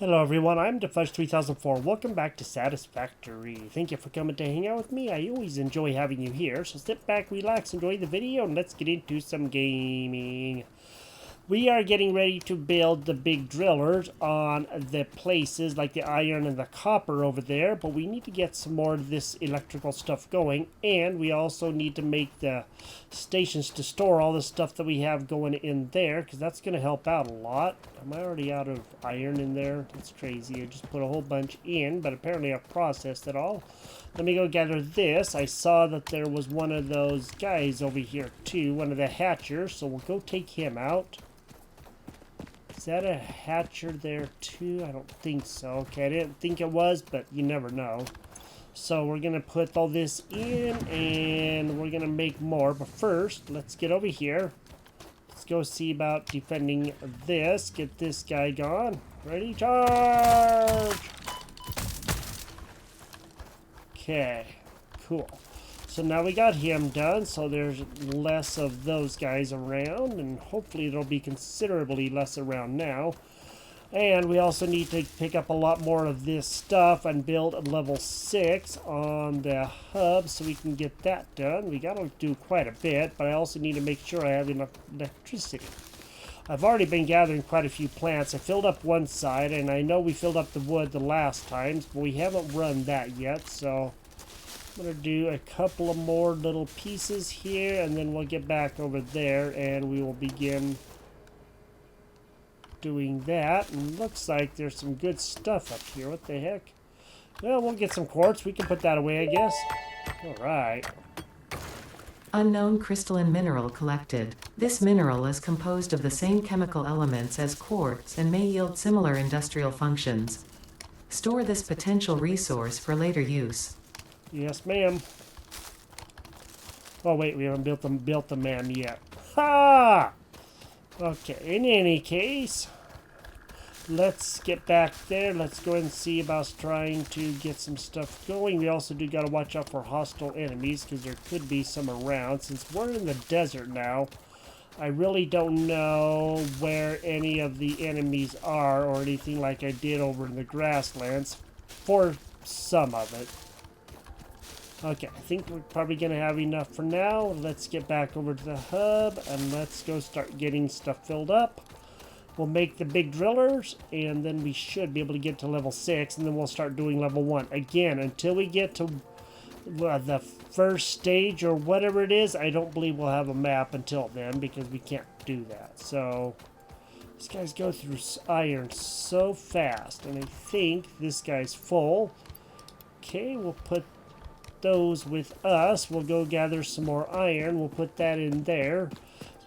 Hello everyone, I'm Defudge3004. Welcome back to Satisfactory. Thank you for coming to hang out with me. I always enjoy having you here, so sit back, relax, enjoy the video, and let's get into some gaming. We are getting ready to build the big drillers on the places like the iron and the copper over there, but we need to get some more of this electrical stuff going, and we also need to make the stations to store all the stuff that we have going in there, because that's going to help out a lot. Am I already out of iron in there? That's crazy. I just put a whole bunch in, but apparently I've processed it all. Let me go gather this. I saw that there was one of those guys over here too, one of the hatchers, so we'll go take him out. Is that a hatcher there too? I don't think so. Okay, I didn't think it was, but you never know. So we're going to put all this in, and we're going to make more. But first, let's get over here. Let's go see about defending this. Get this guy gone. Ready? Charge! Okay, cool. So now we got him done, so there's less of those guys around, and hopefully there'll be considerably less around now. And we also need to pick up a lot more of this stuff and build a level 6 on the hub so we can get that done. We gotta do quite a bit, but I also need to make sure I have enough electricity. I've already been gathering quite a few plants. I filled up one side, and I know we filled up the wood the last times, but we haven't run that yet, so I'm going to do a couple of more little pieces here, and then we'll get back over there, and we will begin doing that. And looks like there's some good stuff up here. What the heck? Well, we'll get some quartz. We can put that away, I guess. Alright. Unknown crystalline mineral collected. This mineral is composed of the same chemical elements as quartz and may yield similar industrial functions. Store this potential resource for later use. Yes, ma'am. Oh, wait, we haven't built the man yet. Ha! Okay, in any case, let's get back there. Let's go ahead and see about trying to get some stuff going. We also do got to watch out for hostile enemies, because there could be some around. Since we're in the desert now, I really don't know where any of the enemies are or anything like I did over in the grasslands for some of it. Okay, I think we're probably going to have enough for now. Let's get back over to the hub, and let's go start getting stuff filled up. We'll make the big drillers, and then we should be able to get to level 6, and then we'll start doing level 1. Again, until we get to the first stage or whatever it is, I don't believe we'll have a map until then, because we can't do that. So, these guys go through iron so fast, and I think this guy's full. Okay, we'll put those with us. We'll go gather some more iron. We'll put that in there.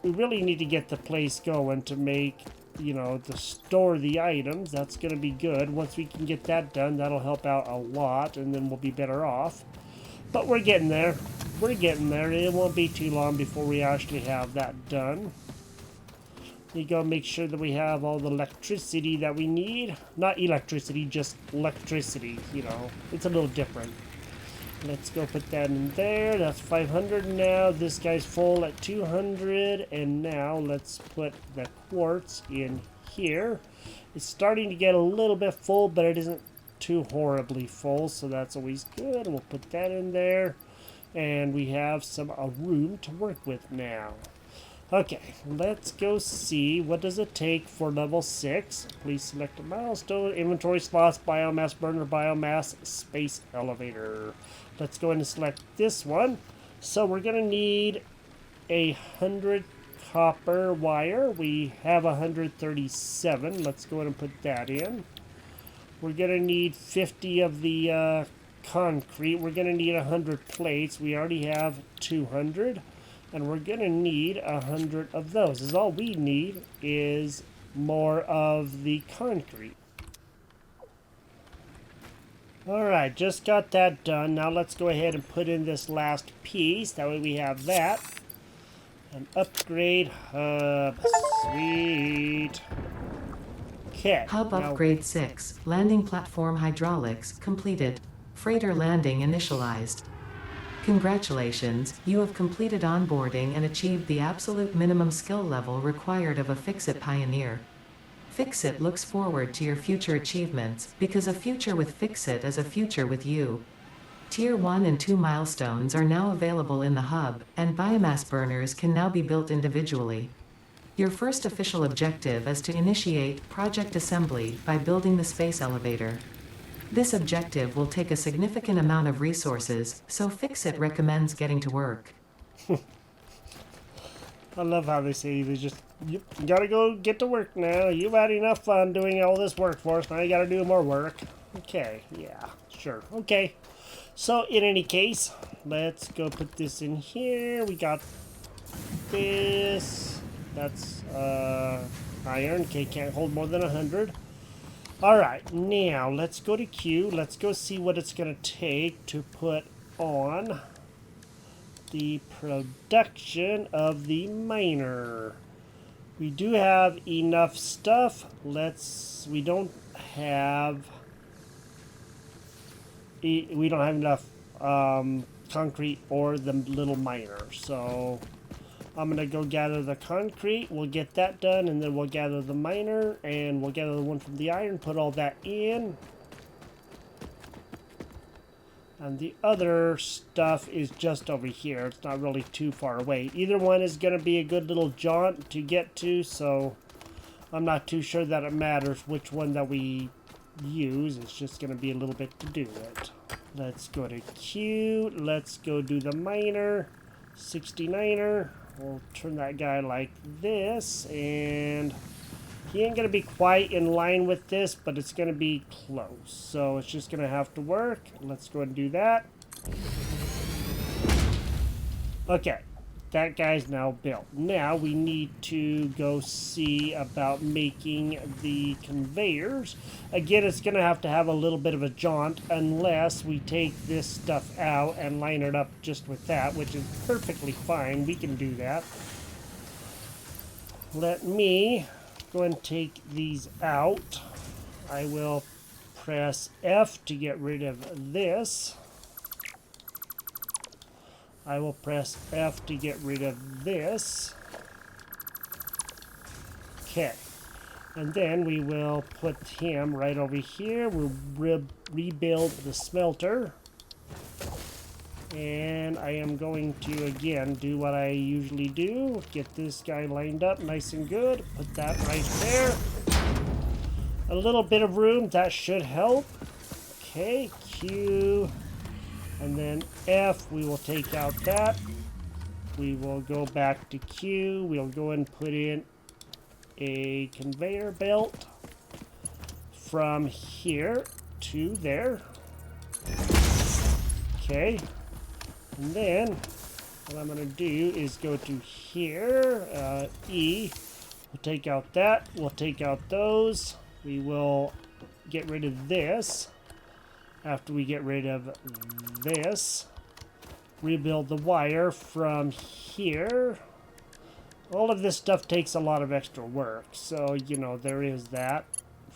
We really need to get the place going to make, to store the items. That's going to be good. Once we can get that done, that'll help out a lot, and then we'll be better off. But we're getting there. We're getting there. It won't be too long before we actually have that done. We go make sure that we have all the electricity that we need. Not electricity, just electricity, It's a little different. Let's go put that in there. That's 500 now. This guy's full at 200. And now let's put the quartz in here. It's starting to get a little bit full, but it isn't too horribly full, so that's always good. We'll put that in there. And we have some room to work with now. Okay, let's go see. What does it take for level 6? Please select a milestone. Inventory slots, biomass burner, biomass, space elevator. Let's go ahead and select this one. So we're going to need 100 copper wire. We have 137. Let's go ahead and put that in. We're going to need 50 of the concrete. We're going to need 100 plates. We already have 200. And we're going to need 100 of those. Is all we need is more of the concrete. Alright, just got that done. Now let's go ahead and put in this last piece. That way we have that. An upgrade hub. Sweet. Okay. Hub upgrade 6. Landing platform hydraulics completed. Freighter landing initialized. Congratulations, you have completed onboarding and achieved the absolute minimum skill level required of a Fix-It Pioneer. Fixit looks forward to your future achievements, because a future with Fixit is a future with you. Tier 1 and 2 milestones are now available in the hub, and biomass burners can now be built individually. Your first official objective is to initiate project assembly by building the space elevator. This objective will take a significant amount of resources, so Fixit recommends getting to work. I love how they say they just, yep, you gotta go get to work now. You've had enough fun doing all this work for us. Now you gotta do more work. Okay, yeah, sure. Okay. So, in any case, let's go put this in here. We got this. That's iron. Okay, can't hold more than 100. Alright, now let's go to Q. Let's go see what it's going to take to put on the production of the miner. We do have enough stuff. We don't have enough concrete or the little miner. So I'm gonna go gather the concrete. We'll get that done, and then we'll gather the miner, and we'll gather the one from the iron, put all that in. And the other stuff is just over here. It's not really too far away. Either one is gonna be a good little jaunt to get to, so I'm not too sure that it matters which one that we use. It's just gonna be a little bit to do it. Let's go to Q. Let's go do the miner. 69er. We'll turn that guy like this, and he ain't gonna be quite in line with this, but it's gonna be close. So it's just gonna have to work. Let's go and do that. Okay, that guy's now built. Now we need to go see about making the conveyors. Again, it's gonna have to have a little bit of a jaunt unless we take this stuff out and line it up just with that, which is perfectly fine. We can do that. Let me go and take these out. I will press F to get rid of this. I will press F to get rid of this. Okay. And then we will put him right over here. We'll rebuild the smelter. And I am going to, again, do what I usually do. Get this guy lined up nice and good. Put that right there. A little bit of room. That should help. Okay. Q. And then F, we will take out that. We will go back to Q. We'll go and put in a conveyor belt from here to there. Okay. And then what I'm going to do is go to here, E. We'll take out that. We'll take out those. We will get rid of this. After we get rid of this, rebuild the wire from here. All of this stuff takes a lot of extra work, so you know there is that.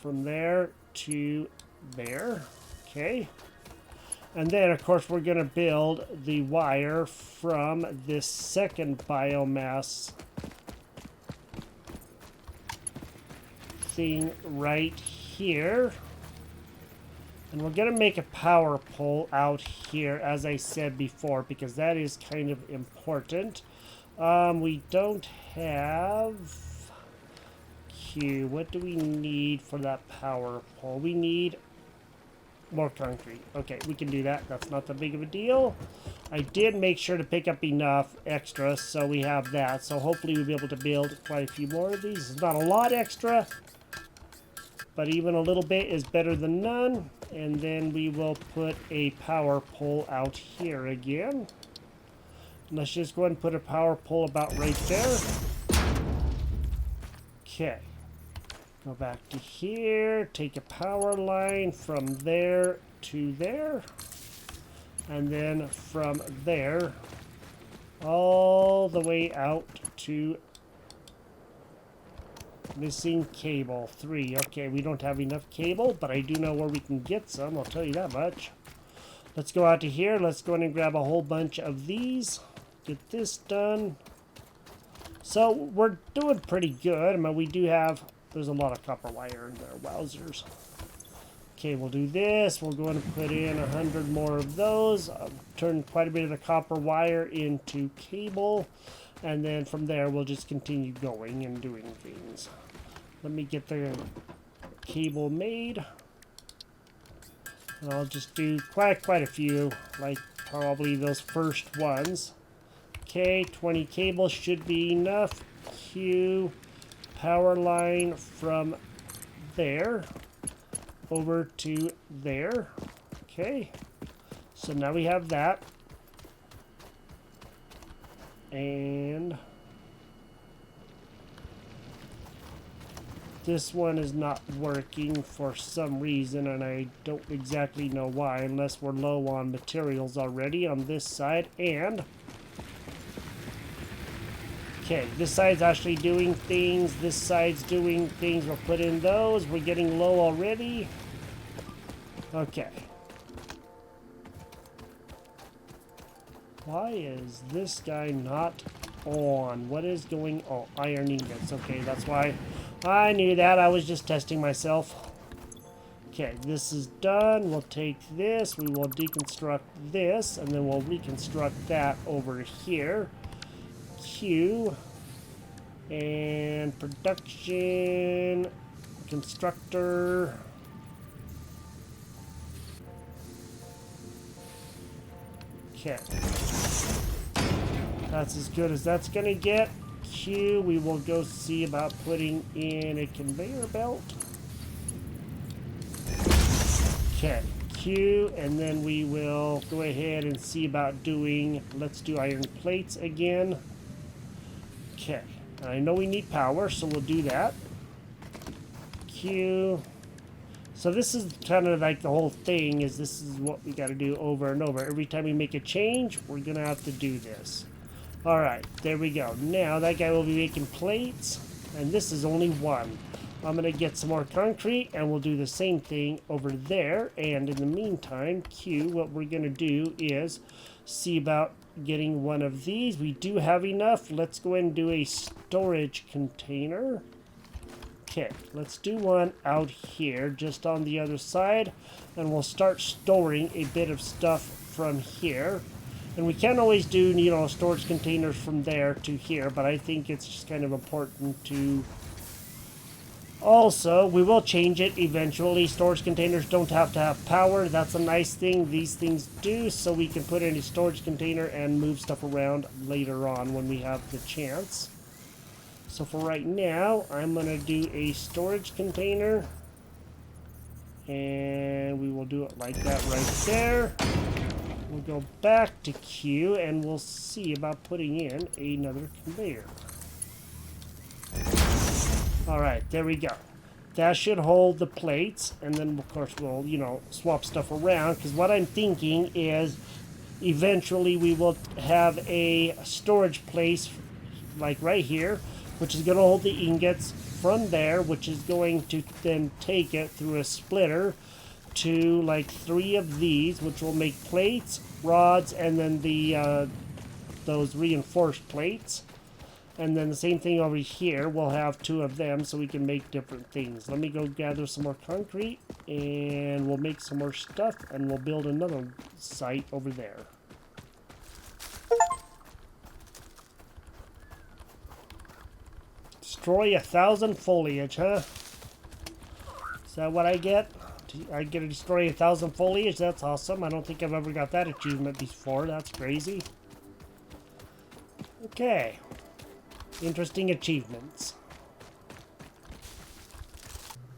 From there to there. Okay. And then of course we're going to build the wire from this second biomass thing right here. And we're going to make a power pole out here, as I said before, because that is kind of important. We don't have Q. What do we need for that power pole? We need more concrete. Okay, we can do that. That's not that big of a deal. I did make sure to pick up enough extra, so we have that. So hopefully we'll be able to build quite a few more of these. It's not a lot extra, but even a little bit is better than none. And then we will put a power pole out here again. Let's just go ahead and put a power pole about right there. Okay. Go back to here. Take a power line from there to there. And then from there all the way out to missing cable 3. Okay, we don't have enough cable, but I do know where we can get some. I'll tell you that much. Let's go out to here. Let's go in and grab a whole bunch of these. Get this done. So we're doing pretty good. I mean, we do have There's a lot of copper wire in there. Wowzers. Okay, we'll do this. We'll go and put in 100 more of those. Turn quite a bit of the copper wire into cable. And then from there, we'll just continue going and doing things. Let me get the cable made. And I'll just do quite a few, like probably those first ones. Okay, 20 cables should be enough. Cue power line from there over to there. Okay, so now we have that. And this one is not working for some reason, and I don't exactly know why, unless we're low on materials already on this side. And okay, this side's actually doing things. This side's doing things. We'll put in those. We're getting low already. Okay. Why is this guy not on? What is going on? Oh, iron ingots. Okay, that's why. I knew that. I was just testing myself. Okay, this is done. We'll take this. We will deconstruct this, and then we'll reconstruct that over here. Q. And production. Constructor. Okay. That's as good as that's gonna get. Q, we will go see about putting in a conveyor belt. Okay, Q, and then we will go ahead and see about doing, let's do iron plates again. Okay, I know we need power, so we'll do that. Q. So this is kind of like the whole thing, is this is what we got to do over and over. Every time we make a change, we're going to have to do this. All right, there we go. Now that guy will be making plates, and this is only one. I'm going to get some more concrete, and we'll do the same thing over there. And in the meantime, Q, what we're going to do is see about getting one of these. We do have enough. Let's go ahead and do a storage container. Okay, let's do one out here, just on the other side, and we'll start storing a bit of stuff from here. And we can always do, you know, storage containers from there to here, but I think it's just kind of important to... Also, we will change it eventually. Storage containers don't have to have power. That's a nice thing. These things do, so we can put in a storage container and move stuff around later on when we have the chance. So for right now, I'm going to do a storage container. And we will do it like that right there. We'll go back to Q and we'll see about putting in another conveyor. Alright, there we go. That should hold the plates. And then, of course, we'll, you know, swap stuff around. Because what I'm thinking is eventually we will have a storage place like right here, which is going to hold the ingots from there, which is going to then take it through a splitter to like 3 of these, which will make plates, rods, and then the those reinforced plates. And then the same thing over here, we'll have 2 of them so we can make different things. Let me go gather some more concrete, and we'll make some more stuff, and we'll build another site over there. Destroy 1,000 foliage, huh? Is that what I get? I get to destroy 1,000 foliage? That's awesome. I don't think I've ever got that achievement before. That's crazy. Okay. Interesting achievements.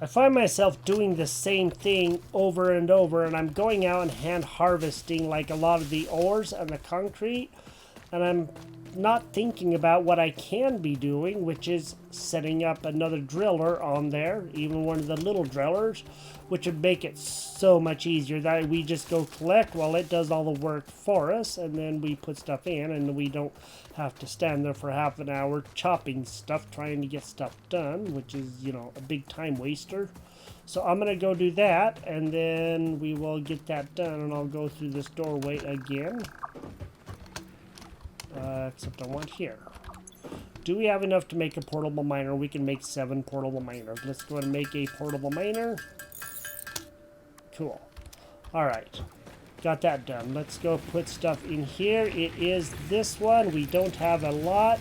I find myself doing the same thing over and over, and I'm going out and hand harvesting like a lot of the ores and the concrete, and I'm not thinking about what I can be doing, which is setting up another driller on there, even one of the little drillers, which would make it so much easier that we just go collect while it does all the work for us, and then we put stuff in, and we don't have to stand there for half an hour chopping stuff, trying to get stuff done, which is, you know, a big time waster. So I'm gonna go do that, and then we will get that done, and I'll go through this doorway again. Except I want here. Do we have enough to make a portable miner? We can make 7 portable miners. Let's go ahead and make a portable miner. Cool. Alright. Got that done. Let's go put stuff in here. It is this one. We don't have a lot.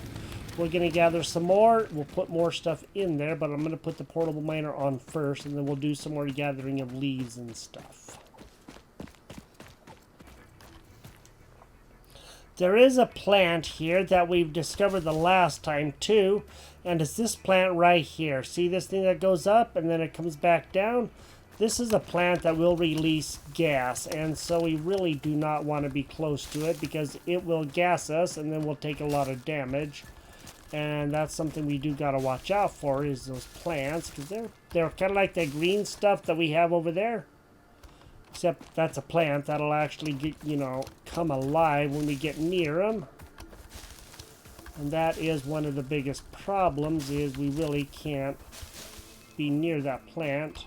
We're going to gather some more. We'll put more stuff in there, but I'm going to put the portable miner on first, and then we'll do some more gathering of leaves and stuff. There is a plant here that we've discovered the last time too, and it's this plant right here. See this thing that goes up and then it comes back down? This is a plant that will release gas, and so we really do not want to be close to it because it will gas us and then we'll take a lot of damage. And that's something we do got to watch out for, is those plants, because they're kind of like the green stuff that we have over there. Except that's a plant that'll actually get, you know, come alive when we get near them. And that is one of the biggest problems, is we really can't be near that plant.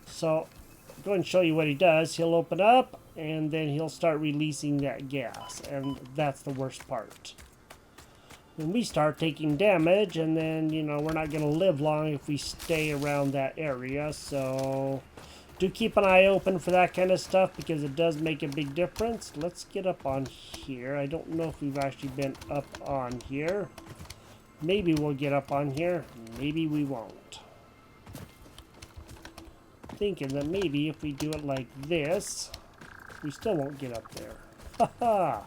So, I'll go and show you what he does. He'll open up, and then he'll start releasing that gas. And that's the worst part. When we start taking damage, and then, you know, we're not going to live long if we stay around that area. So, do keep an eye open for that kind of stuff, because it does make a big difference. Let's get up on here. I don't know if we've actually been up on here. Maybe we'll get up on here. Maybe we won't. Thinking that maybe if we do it like this, we still won't get up there. Haha!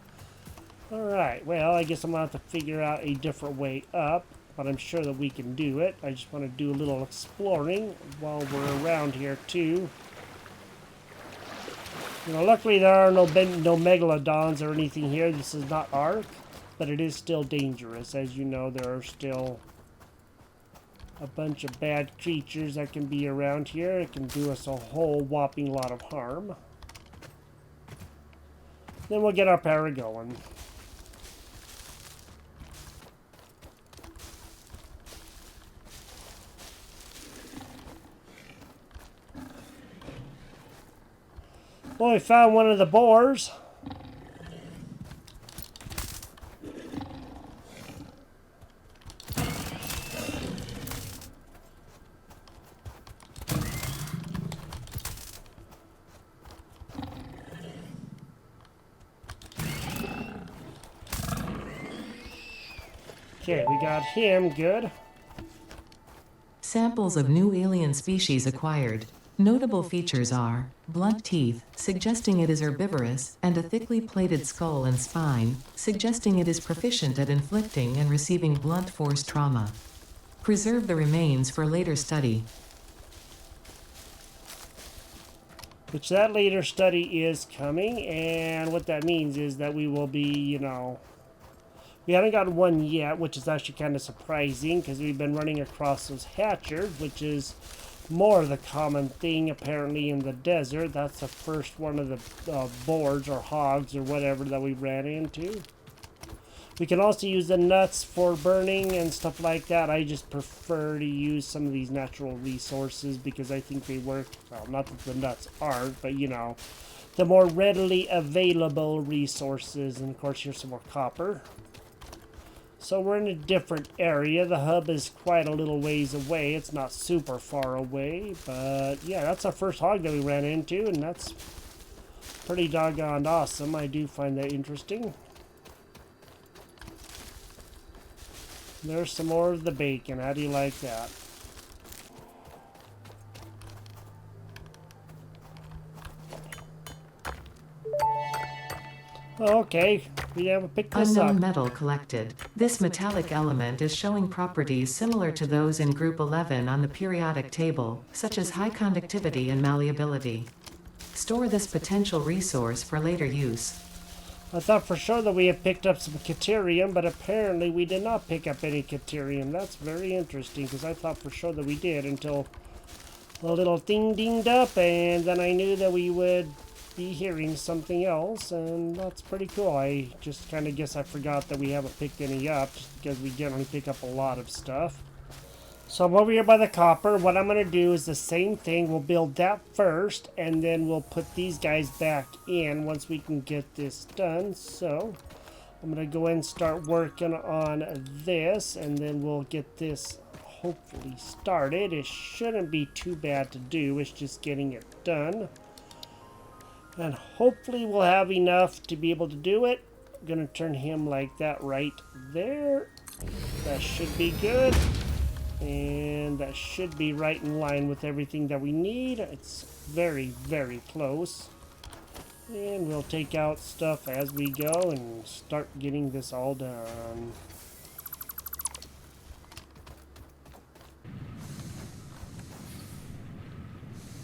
Alright, well, I guess I'm going to have to figure out a different way up, but I'm sure that we can do it. I just want to do a little exploring while we're around here, too. You know, luckily there are no megalodons or anything here. This is not Ark, but it is still dangerous. As you know, there are still a bunch of bad creatures that can be around here. It can do us a whole whopping lot of harm. Then we'll get our power going. Well, we found one of the boars. Okay, we got him. Good. Samples of new alien species acquired. Notable features are blunt teeth, suggesting it is herbivorous, and a thickly plated skull and spine, suggesting it is proficient at inflicting and receiving blunt force trauma. Preserve the remains for later study. Which that later study is coming, and what that means is that we will be, you know, we haven't got one yet, which is actually kind of surprising because we've been running across those hatchers, which is more of the common thing apparently in the desert. That's the first one of the boars or hogs or whatever that we ran into. We can also use the nuts for burning and stuff like that. I just prefer to use some of these natural resources because I think they work, well, not that the nuts aren't, but you know, the more readily available resources. And of course here's some more copper. So we're in a different area. The hub is quite a little ways away. It's not super far away, but yeah, that's our first hog that we ran into, and that's pretty doggone awesome. I do find that interesting. There's some more of the bacon. How do you like that? Okay, we haven't picked this up. Unknown metal collected. This metallic element is showing properties similar to those in Group 11 on the periodic table, such as high conductivity and malleability. Store this potential resource for later use. I thought for sure that we had picked up some Caterium, but apparently we did not pick up any Caterium. That's very interesting, because I thought for sure that we did until a little thing dinged up, and then I knew that we would be hearing something else, and that's pretty cool. I just kind of guess I forgot that we haven't picked any up, just because we generally pick up a lot of stuff. So I'm over here by the copper. What I'm going to do is the same thing. We'll build that first, and then we'll put these guys back in once we can get this done. So I'm I'm going to go ahead and start working on this, and then we'll get this hopefully started. It shouldn't be too bad to do. It's just getting it done. And hopefully we'll have enough to be able to do it. I'm going to turn him like that right there. That should be good. And that should be right in line with everything that we need. It's very, very close. And we'll take out stuff as we go and start getting this all done.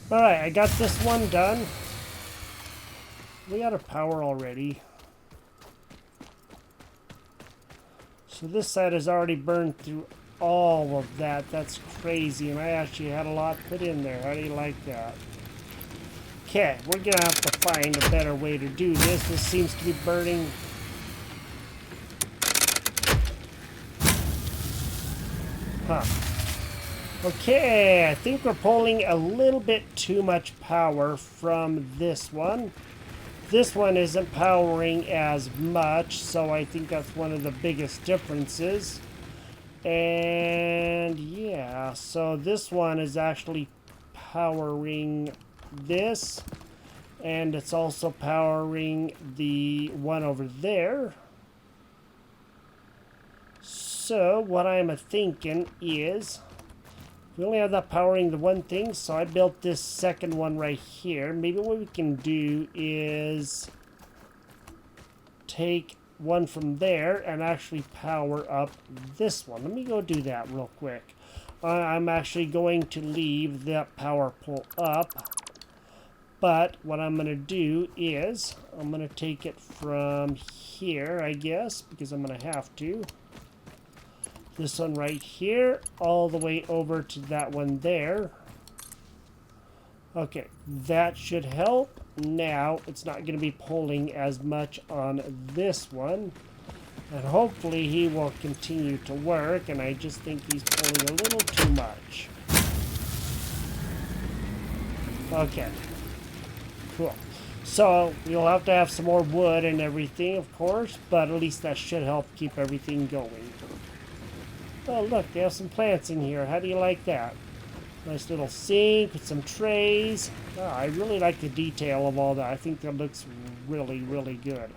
Alright, I got this one done. We got a power already. So this side has already burned through all of that. That's crazy. And I actually had a lot put in there. How do you like that? Okay, we're going to have to find a better way to do this. This seems to be burning. Huh. Okay, I think we're pulling a little bit too much power from this one. This one isn't powering as much, so I think that's one of the biggest differences. And yeah, so this one is actually powering this, and it's also powering the one over there. So what I'm thinking is we only have that powering the one thing, so I built this second one right here. Maybe what we can do is take one from there and actually power up this one. Let me go do that real quick. I'm actually going to leave that power pull up, but what I'm going to do is I'm going to take it from here, I guess, because I'm going to have to. This one right here, all the way over to that one there. Okay, that should help. Now, it's not going to be pulling as much on this one. And hopefully he will continue to work, and I just think he's pulling a little too much. Okay. Cool. So, you'll have to have some more wood and everything, of course, but at least that should help keep everything going. Oh, look, they have some plants in here. How do you like that? Nice little sink with some trays. Oh, I really like the detail of all that. I think that looks really, really good.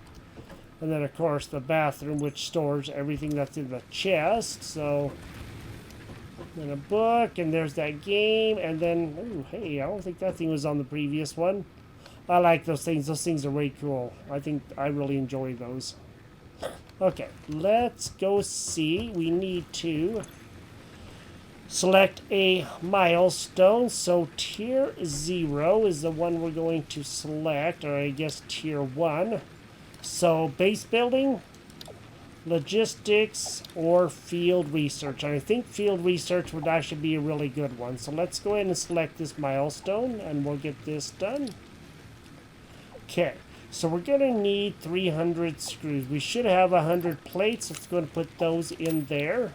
And then, of course, the bathroom, which stores everything that's in the chest. So, then a book, and there's that game. And then, ooh, hey, I don't think that thing was on the previous one. I like those things. Those things are way cool. I think I really enjoy those. Okay, let's go see. We need to select a milestone. So tier 0 is the one we're going to select, or I guess tier 1. So base building, logistics, or field research. And I think field research would actually be a really good one. So let's go ahead and select this milestone, and we'll get this done. Okay. So we're going to need 300 screws. We should have 100 plates. Let's go and put those in there.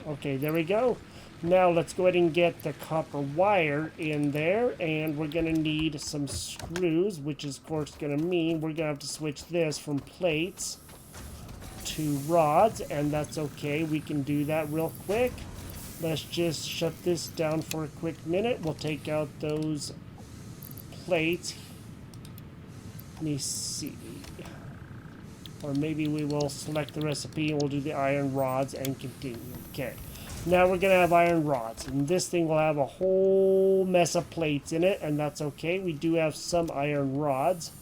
Okay, there we go. Now let's go ahead and get the copper wire in there. And we're going to need some screws, which is, of course, going to mean we're going to have to switch this from plates to rods. And that's okay. We can do that real quick. Let's just shut this down for a quick minute. We'll take out those plates. Let me see. Or maybe we will select the recipe and we'll do the iron rods and continue. Okay. Now we're going to have iron rods. And this thing will have a whole mess of plates in it. And that's okay. We do have some iron rods.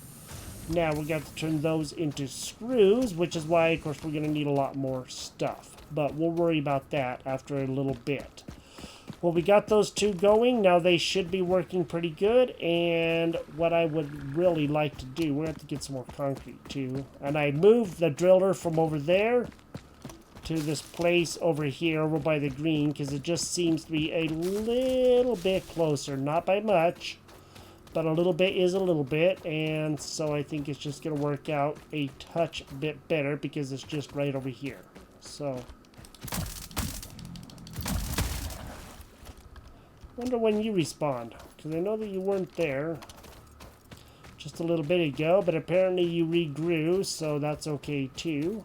Now we got to turn those into screws, which is why, of course, we're going to need a lot more stuff. But we'll worry about that after a little bit. Well, we got those two going. Now they should be working pretty good. And what I would really like to do, we're going to have to get some more concrete too. And I moved the driller from over there to this place over here, over by the green, because it just seems to be a little bit closer. Not by much, but a little bit is a little bit. And so I think it's just going to work out a touch bit better because it's just right over here. So wonder when you respawned, because I know that you weren't there. Which just a little bit ago, but apparently you regrew, so that's okay too.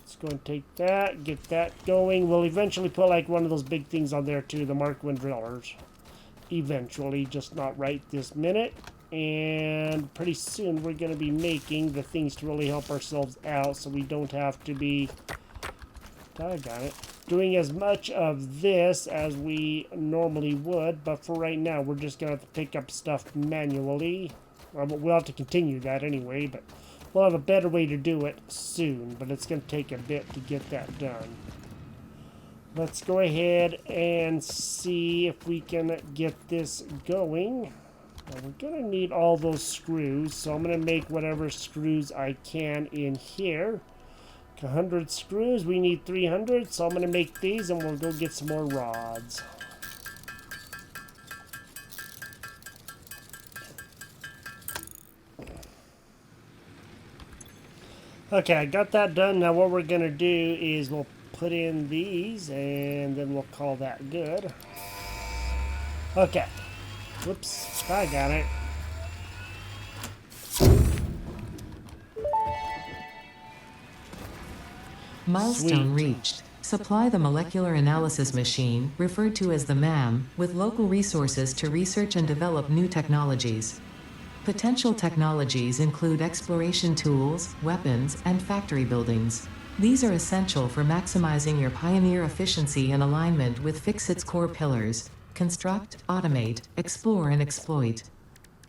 Let's go and take that, get that going. We'll eventually put like one of those big things on there too, the Mark I drillers. Eventually, just not right this minute. And pretty soon we're going to be making the things to really help ourselves out so we don't have to be, doggone it, doing as much of this as we normally would. But for right now, we're just going to have to pick up stuff manually. We'll have to continue that anyway, but we'll have a better way to do it soon. But it's going to take a bit to get that done. Let's go ahead and see if we can get this going. Now we're going to need all those screws, so I'm going to make whatever screws I can in here. 100 screws, we need 300, so I'm going to make these and we'll go get some more rods. Okay, I got that done. Now what we're going to do is we'll put in these and then we'll call that good. Okay. Whoops, I got it. Milestone Sweet. reached. Supply the molecular analysis machine, referred to as the MAM, with local resources to research and develop new technologies. Potential technologies include exploration tools, weapons, and factory buildings. These are essential for maximizing your Pioneer efficiency and alignment with Fixit's core pillars: construct, automate, explore, and exploit.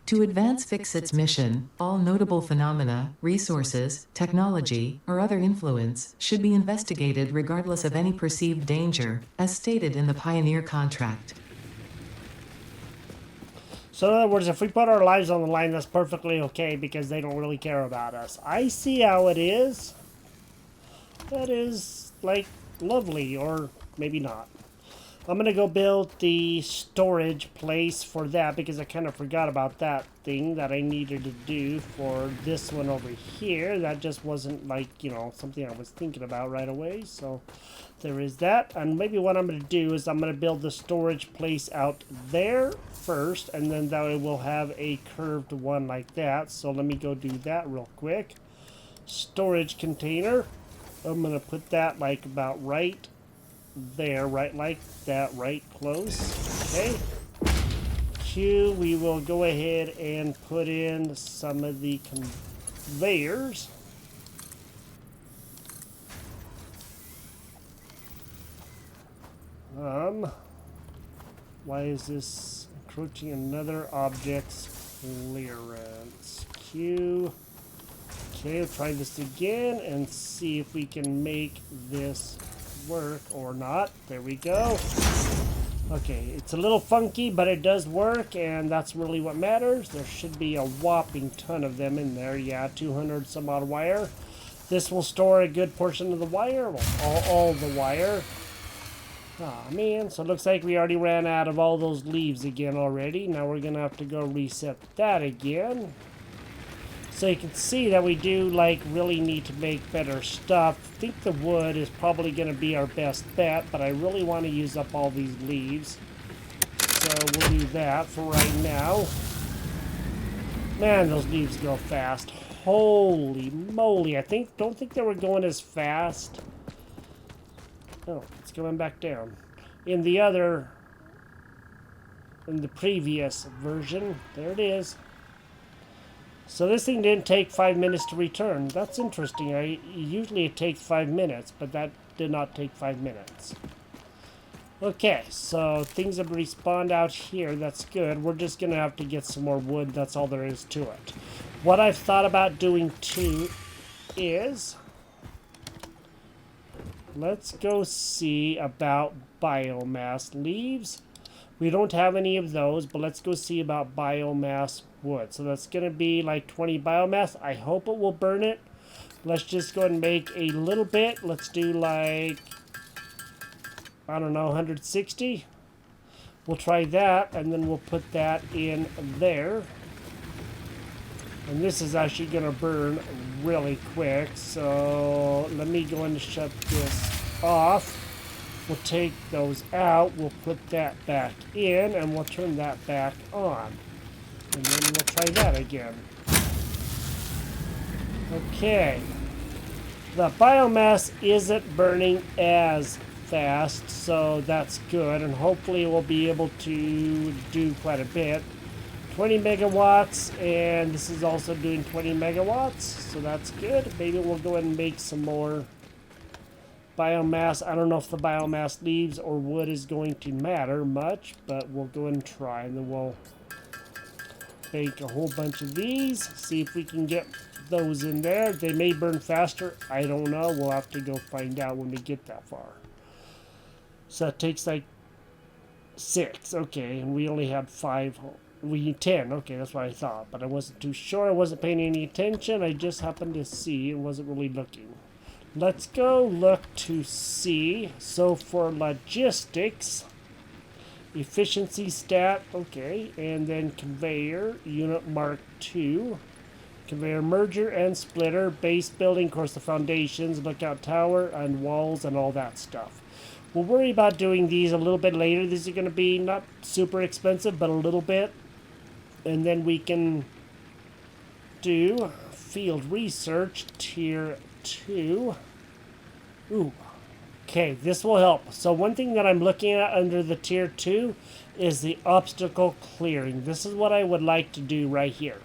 To advance Fixit's mission, all notable phenomena, resources, technology, or other influence should be investigated regardless of any perceived danger, as stated in the Pioneer contract. So in other words, if we put our lives on the line, that's perfectly okay because they don't really care about us. I see how it is. That is, like, lovely, or maybe not. I'm going to go build the storage place for that because I kind of forgot about that thing that I needed to do for this one over here. That just wasn't, like, you know, something I was thinking about right away. So there is that. And maybe what I'm going to do is I'm going to build the storage place out there first, and then that way we'll have a curved one like that. So let me go do that real quick. Storage container. I'm going to put that like about right there, right like that, right close. Okay. Q, we will go ahead and put in some of the conveyors. Why is this encroaching another object's clearance? Q. Okay, we'll try this again and see if we can make this work or not. There we go. Okay, it's a little funky, but it does work, and that's really what matters. There should be a whopping ton of them in there. Yeah, 200 some odd wire. This will store a good portion of the wire, well, all the wire. Aw, man, so it looks like we already ran out of all those leaves again already. Now we're gonna have to go reset that again. So you can see that we do, like, really need to make better stuff. I think the wood is probably going to be our best bet, but I really want to use up all these leaves. So we'll do that for right now. Man, those leaves go fast. Holy moly. Don't think they were going as fast. Oh, it's going back down. In the previous version, there it is. So this thing didn't take 5 minutes to return. That's interesting. Usually it takes 5 minutes, but that did not take 5 minutes. Okay, so things have respawned out here. That's good. We're just going to have to get some more wood. That's all there is to it. What I've thought about doing too is, let's go see about biomass leaves. We don't have any of those, but let's go see about biomass wood. So that's going to be like 20 biomass. I hope it will burn it. Let's just go ahead and make a little bit. Let's do like, I don't know, 160. We'll try that, and then we'll put that in there. And this is actually going to burn really quick. So let me go and shut this off. We'll take those out, we'll put that back in, and we'll turn that back on. And then we'll try that again. Okay. The biomass isn't burning as fast, so that's good, and hopefully we'll be able to do quite a bit. 20 megawatts, and this is also doing 20 megawatts, so that's good. Maybe we'll go ahead and make some more biomass. I don't know if the biomass leaves or wood is going to matter much, but we'll go ahead and try, and then we'll make a whole bunch of these, see if we can get those in there. They may burn faster. I don't know. We'll have to go find out when we get that far. So it takes like 6. Okay, and we only had 5. We need 10. Okay, that's what I thought. But I wasn't too sure. I wasn't paying any attention. I just happened to see. I wasn't really looking. Let's go look to see. So for logistics, efficiency stat. Okay, and then conveyor, unit mark 2. Conveyor merger and splitter, base building, of course the foundations, lookout tower, and walls, and all that stuff. We'll worry about doing these a little bit later. These are going to be not super expensive, but a little bit. And then we can do field research, tier 2. Ooh, okay, this will help. So one thing that I'm looking at under the tier 2 is the obstacle clearing. This is what I would like to do right here.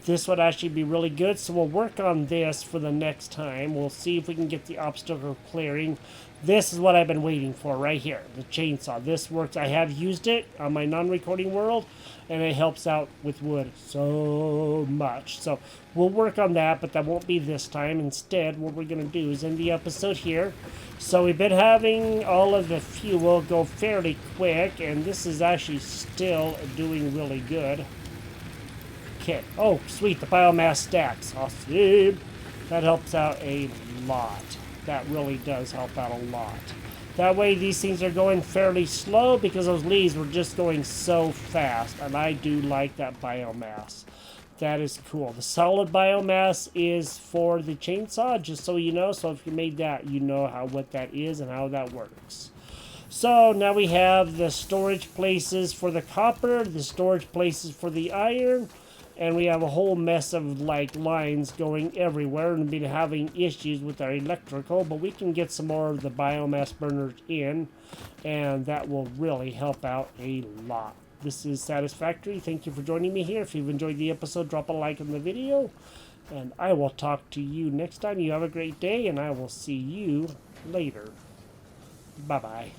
This would actually be really good, so we'll work on this for the next time. We'll see if we can get the obstacle clearing. This is what I've been waiting for right here, the chainsaw. This works. I have used it on my non-recording world, and it helps out with wood so much. So we'll work on that, but that won't be this time. Instead, what we're going to do is end the episode here. So we've been having all of the fuel go fairly quick, and this is actually still doing really good. Okay. Oh, sweet. The biomass stacks. Awesome. That helps out a lot. That really does help out a lot. That way these things are going fairly slow because those leaves were just going so fast. And I do like that biomass. That is cool. The solid biomass is for the chainsaw, just so you know. So if you made that, you know what that is and how that works. So now we have the storage places for the copper, the storage places for the iron. And we have a whole mess of like lines going everywhere and been having issues with our electrical, but we can get some more of the biomass burners in, and that will really help out a lot. This is Satisfactory. Thank you for joining me here. If you've enjoyed the episode, drop a like on the video, and I will talk to you next time. You have a great day, and I will see you later. Bye-bye.